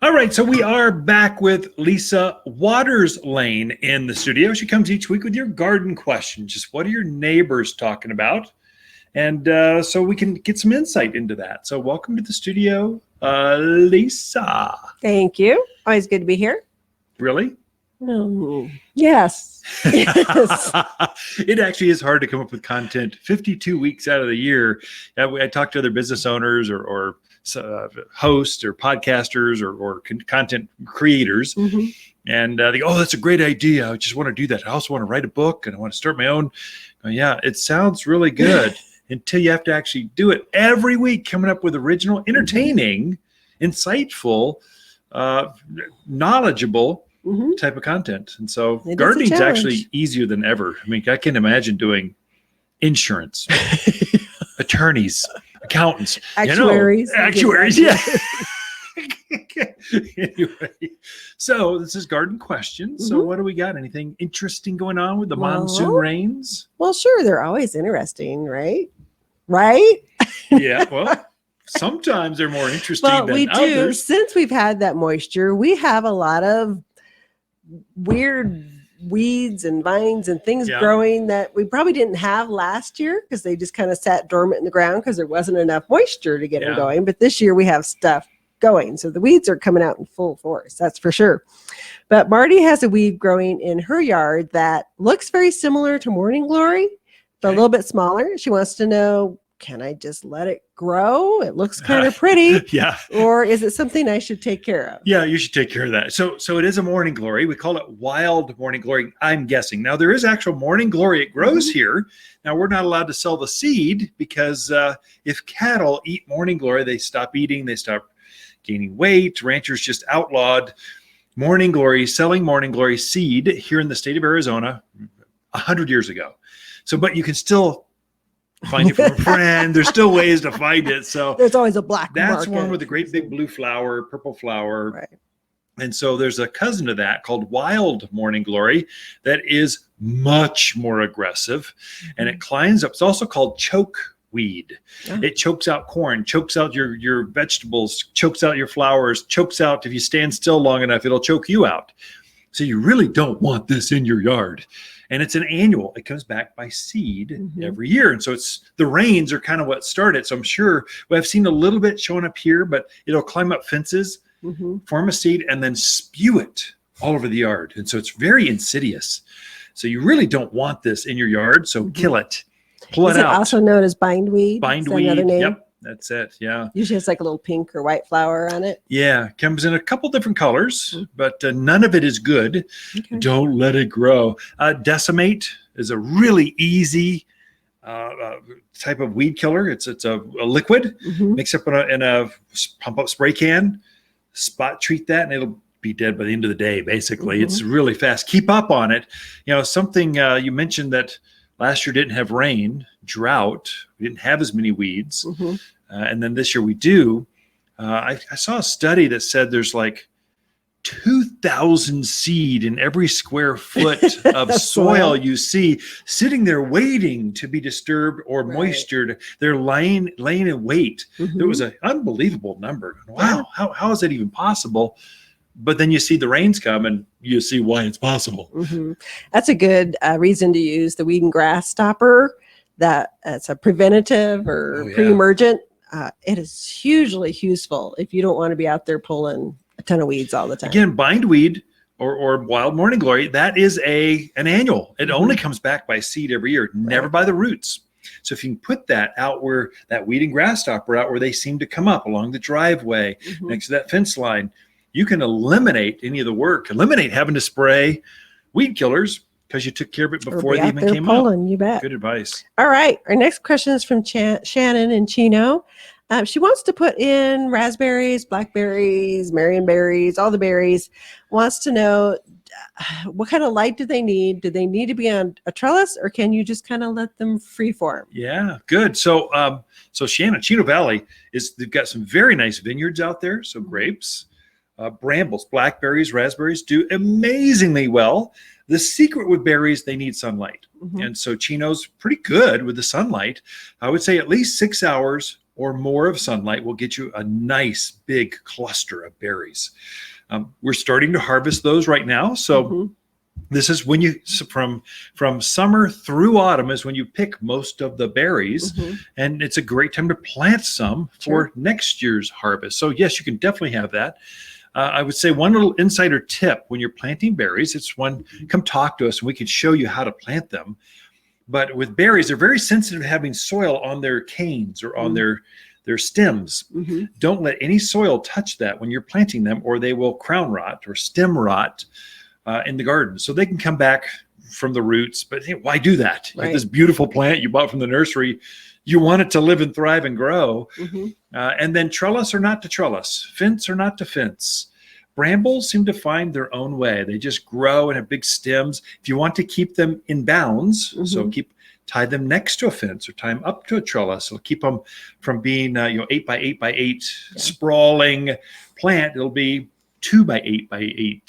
All right, so we are back with Lisa Waters-Lane in the studio. She comes each week with your garden questions. Just what are your neighbors talking about? And so we can get some insight into that. So welcome to the studio, Lisa. Thank you. Always good to be here. Really? Yes. Yes. It actually is hard to come up with content 52 weeks out of the year. I talk to other business owners or hosts or podcasters or content creators, and they go, "Oh, that's a great idea. I just want to do that. I also want to write a book and I want to start my own." Yeah, it sounds really good until you have to actually do it every week, coming up with original, entertaining, insightful, knowledgeable type of content. And so gardening is actually easier than ever. I mean, I can imagine doing insurance, attorneys, accountants, actuaries, yeah. Anyway, so this is garden questions. So what do we got? Anything interesting going on with the monsoon rains? Well, sure. They're always interesting, right? Right? Yeah. Well, sometimes they're more interesting than we others. do. Since we've had that moisture, we have a lot of weird weeds and vines and things growing that we probably didn't have last year because they just kind of sat dormant in the ground because there wasn't enough moisture to get them going. But this year we have stuff going. So the weeds are coming out in full force. That's for sure. But Marty has a weed growing in her yard that looks very similar to morning glory, but a little bit smaller. She wants to know, can I just let it grow? It looks kind of pretty. Yeah. Or is it something I should take care of? Yeah, you should take care of that. So it is a morning glory. We call it wild morning glory, I'm guessing. Now, there is actual morning glory. It grows here. Now, we're not allowed to sell the seed because if cattle eat morning glory, they stop eating. They stop gaining weight. Ranchers just outlawed morning glory, selling morning glory seed here in the state of Arizona 100 years ago. So, but you can still find it from a friend. There's still ways to find it. So there's always a black That's market. One with a great big blue flower, purple flower. Right. And so there's a cousin to that called wild morning glory that is much more aggressive and it climbs up. It's also called choke weed. It chokes out corn, chokes out your vegetables, chokes out your flowers, chokes out, if you stand still long enough, it'll choke you out. So you really don't want this in your yard. And it's an annual. It comes back by seed every year. And so it's the rains are kind of what started. So I'm sure I've seen a little bit showing up here, but it'll climb up fences, form a seed, and then spew it all over the yard. And so it's very insidious. So you really don't want this in your yard. So kill it. Pull it out. Is it also known as bindweed? Bindweed. Another name? Yep. That's it. Yeah. Usually it's like a little pink or white flower on it. Yeah. Comes in a couple different colors, but none of it is good. Okay. Don't let it grow. Decimate is a really easy type of weed killer. It's a liquid mixed up in a pump up spray can, spot treat that, and it'll be dead by the end of the day. Basically, it's really fast. Keep up on it. You know, something you mentioned that last year didn't have rain, drought. We didn't have as many weeds. And then this year we do. I saw a study that said there's like 2,000 seed in every square foot of soil you see sitting there waiting to be disturbed or moistured. They're laying in wait. It was an unbelievable number. Wow, how is that even possible? But then you see the rains come and you see why it's possible. That's a good reason to use the weed and grass stopper. That's a preventative or pre-emergent. It is hugely useful if you don't want to be out there pulling a ton of weeds all the time. Again, bindweed or wild morning glory, that is an annual. It only comes back by seed every year, never by the roots. So if you can put that out where that weed and grass stopper out where they seem to come up along the driveway next to that fence line, you can eliminate any of the work, eliminate having to spray weed killers because you took care of it before they even came up. You bet. Good advice. All right. Our next question is from Shannon in Chino. She wants to put in raspberries, blackberries, marionberries, all the berries. Wants to know what kind of light do they need? Do they need to be on a trellis, or can you just kind of let them freeform? Yeah, good. So, Shannon, Chino Valley they've got some very nice vineyards out there. So grapes, brambles, blackberries, raspberries do amazingly well. The secret with berries, they need sunlight. And so Chino's pretty good with the sunlight. I would say at least 6 hours or more of sunlight will get you a nice big cluster of berries. We're starting to harvest those right now. So this is when you, from summer through autumn is when you pick most of the berries, and it's a great time to plant some for next year's harvest. So yes, you can definitely have that. I would say one little insider tip when you're planting berries, it's one, come talk to us and we can show you how to plant them. But with berries, they're very sensitive to having soil on their canes or on their stems. Don't let any soil touch that when you're planting them, or they will crown rot or stem rot in the garden. So they can come back from the roots, but hey, why do that? You have this beautiful plant you bought from the nursery. You want it to live and thrive and grow. And then trellis or not to trellis, fence or not to fence. Brambles seem to find their own way. They just grow and have big stems. If you want to keep them in bounds, so tie them next to a fence or tie them up to a trellis. It'll keep them from being 8 by 8 by 8 sprawling plant. It'll be 2 by 8 by 8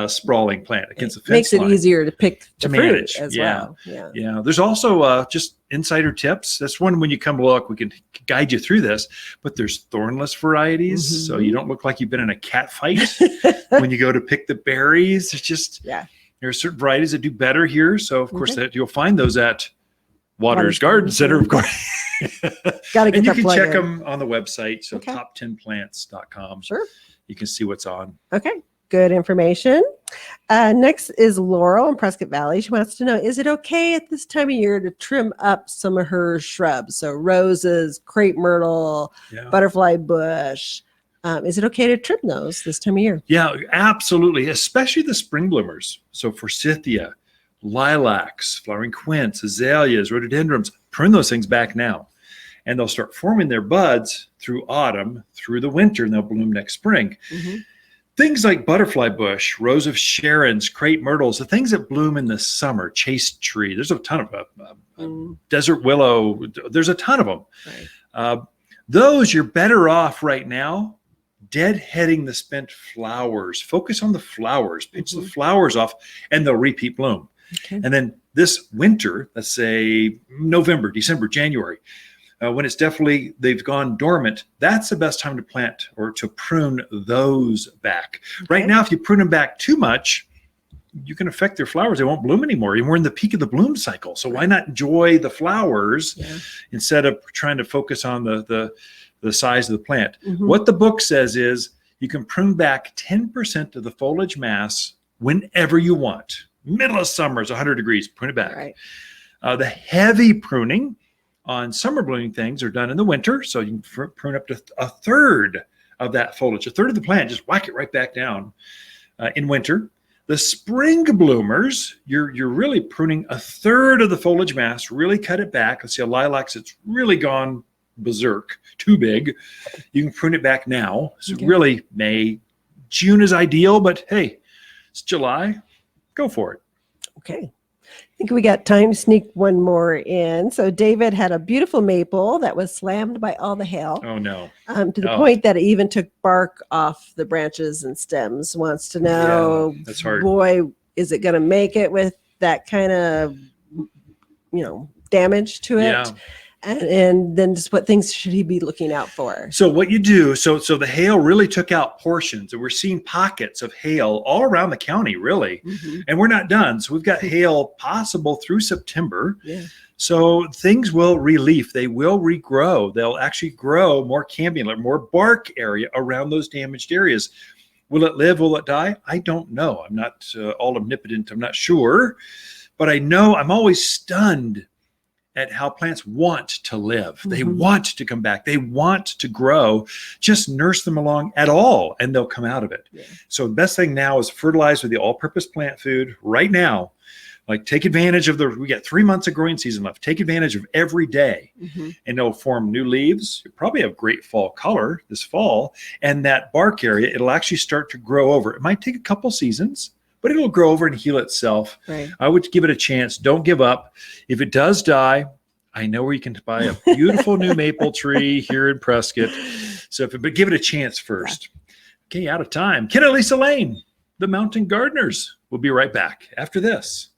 sprawling plant against the fence makes it line. easier to pick the fruit manage as well. Yeah. There's also just insider tips. That's one when you come look, we can guide you through this, but there's thornless varieties. So you don't look like you've been in a cat fight when you go to pick the berries. It's just, there are certain varieties that do better here. So of course that you'll find those at Waters Garden Center, of course. Gotta get and you that can plug check in. them on the website. So top10plants.com. Sure. You can see what's on. Okay. Good information. Next is Laurel in Prescott Valley. She wants to know, is it okay at this time of year to trim up some of her shrubs? So roses, crepe myrtle, butterfly bush. Is it okay to trim those this time of year? Yeah, absolutely. Especially the spring bloomers. So forsythia, lilacs, flowering quince, azaleas, rhododendrons, prune those things back now. And they'll start forming their buds through autumn, through the winter, and they'll bloom next spring. Things like butterfly bush, rose of Sharon's, crepe myrtles, the things that bloom in the summer, chaste tree. There's a ton of desert willow. There's a ton of them. Those you're better off right now deadheading the spent flowers. Focus on the flowers. Pinch the flowers off, and they'll repeat bloom. And then this winter, let's say November, December, January, when it's they've gone dormant, that's the best time to plant or to prune those back. Right now, if you prune them back too much, you can affect their flowers. They won't bloom anymore. We're in the peak of the bloom cycle. So why not enjoy the flowers instead of trying to focus on the size of the plant? What the book says is you can prune back 10% of the foliage mass whenever you want. Middle of summer is 100 degrees, prune it back. The heavy pruning on summer blooming things are done in the winter. So you can prune up to a third of that foliage, a third of the plant, just whack it right back down in winter. The spring bloomers, you're really pruning a third of the foliage mass, really cut it back. Let's see, a lilacs, it's really gone berserk, too big. You can prune it back now. So really May, June is ideal, but hey, it's July, go for it. Okay. I think we got time to sneak one more in. So David had a beautiful maple that was slammed by all the hail. Oh no. To the point that it even took bark off the branches and stems. Wants to know, that's hard. Boy, is it going to make it with that kind of, damage to it? And then just what things should he be looking out for? So what you do, so the hail really took out portions, and we're seeing pockets of hail all around the county, really. And we're not done. So we've got hail possible through September. So things will relief. They will regrow. They'll actually grow more cambium, more bark area around those damaged areas. Will it live? Will it die? I don't know. I'm not all omnipotent. I'm not sure. But I know I'm always stunned at how plants want to live. They want to come back. They want to grow. Just nurse them along at all, and they'll come out of it. So the best thing now is fertilize with the all-purpose plant food right now. Like take advantage of we got 3 months of growing season left. Take advantage of every day, and it'll form new leaves. You'll probably have great fall color this fall, and that bark area, it'll actually start to grow over. It might take a couple seasons, but it'll grow over and heal itself. I would give it a chance. Don't give up. If it does die, I know where you can buy a beautiful new maple tree here in Prescott. But give it a chance first. Okay, out of time. Ken and Lisa Lane, the Mountain Gardeners. We'll be right back after this.